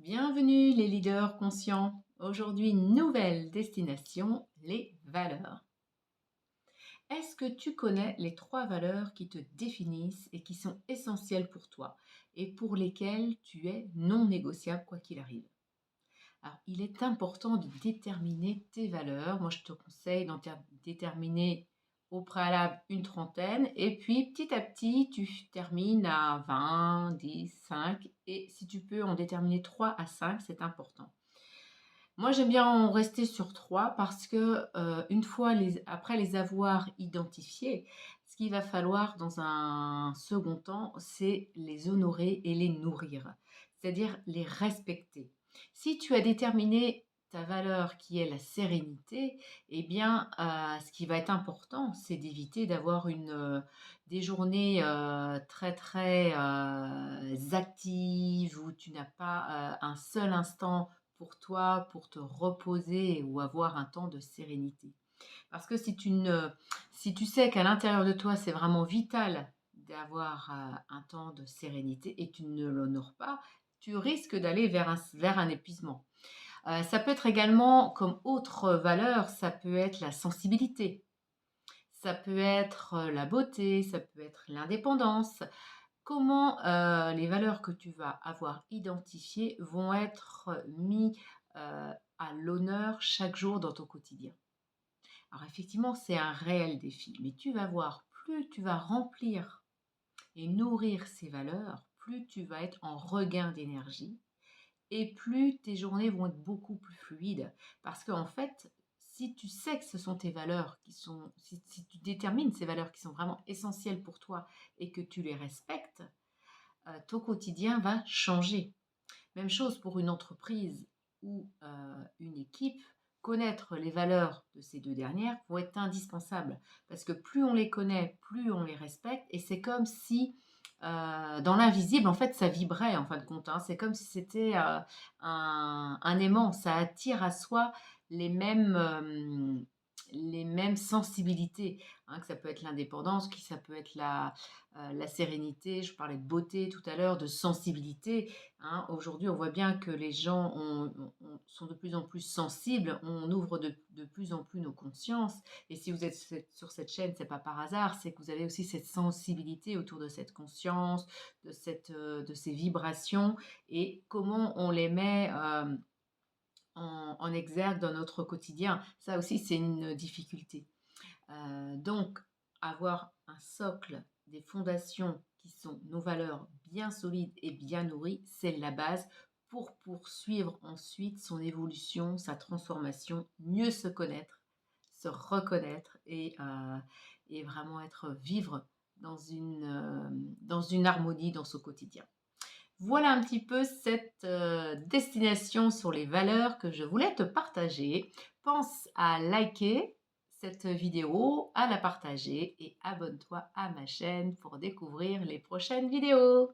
Bienvenue les leaders conscients. Aujourd'hui, nouvelle destination, les valeurs. Est-ce que tu connais les 3 valeurs qui te définissent et qui sont essentielles pour toi et pour lesquelles tu es non négociable quoi qu'il arrive? Alors, il est important de déterminer tes valeurs. Moi, je te conseille d'en déterminer au préalable une trentaine et puis petit à petit, tu termines à 20, 10, 5 et si tu peux en déterminer 3 à 5, c'est important. Moi, j'aime bien en rester sur 3 parce que une fois après les avoir identifiés, ce qu'il va falloir dans un second temps, c'est les honorer et les nourrir, c'est-à-dire les respecter. Si tu as déterminé ta valeur qui est la sérénité, eh bien, ce qui va être important, c'est d'éviter d'avoir des journées très très actives où tu n'as pas un seul instant pour toi, pour te reposer ou avoir un temps de sérénité. Parce que si tu sais qu'à l'intérieur de toi, c'est vraiment vital d'avoir un temps de sérénité et tu ne l'honores pas, tu risques d'aller vers un épuisement. Ça peut être également, comme autre valeur, ça peut être la sensibilité, ça peut être la beauté, ça peut être l'indépendance. Comment les valeurs que tu vas avoir identifiées vont être mis à l'honneur chaque jour dans ton quotidien. Alors effectivement, c'est un réel défi, mais tu vas voir, plus tu vas remplir et nourrir ces valeurs, plus tu vas être en regain d'énergie et plus tes journées vont être beaucoup plus fluides. Parce qu'en fait, si tu sais que ce sont tes valeurs si tu détermines ces valeurs qui sont vraiment essentielles pour toi et que tu les respectes, ton quotidien va changer. Même chose pour une entreprise ou une équipe. Connaître les valeurs de ces deux dernières vont être indispensables parce que plus on les connaît, plus on les respecte et c'est comme si dans l'invisible, en fait, ça vibrait en fin de compte, hein. C'est comme si c'était un aimant, ça attire à soi les mêmes, les mêmes sensibilités, hein, que ça peut être l'indépendance, que ça peut être la sérénité, je parlais de beauté tout à l'heure, de sensibilité, hein. Aujourd'hui, on voit bien que les gens sont de plus en plus sensibles, on ouvre de plus en plus nos consciences. Et si vous êtes sur cette chaîne, c'est pas par hasard, c'est que vous avez aussi cette sensibilité autour de cette conscience, de ces vibrations, et comment on les met en exergue dans notre quotidien. Ça aussi, c'est une difficulté. Donc, avoir un socle, des fondations qui sont nos valeurs bien solides et bien nourries, c'est la base pour poursuivre ensuite son évolution, sa transformation, mieux se connaître, se reconnaître et vraiment vivre dans une harmonie dans son quotidien. Voilà un petit peu cette destination sur les valeurs que je voulais te partager. Pense à liker cette vidéo, à la partager et abonne-toi à ma chaîne pour découvrir les prochaines vidéos.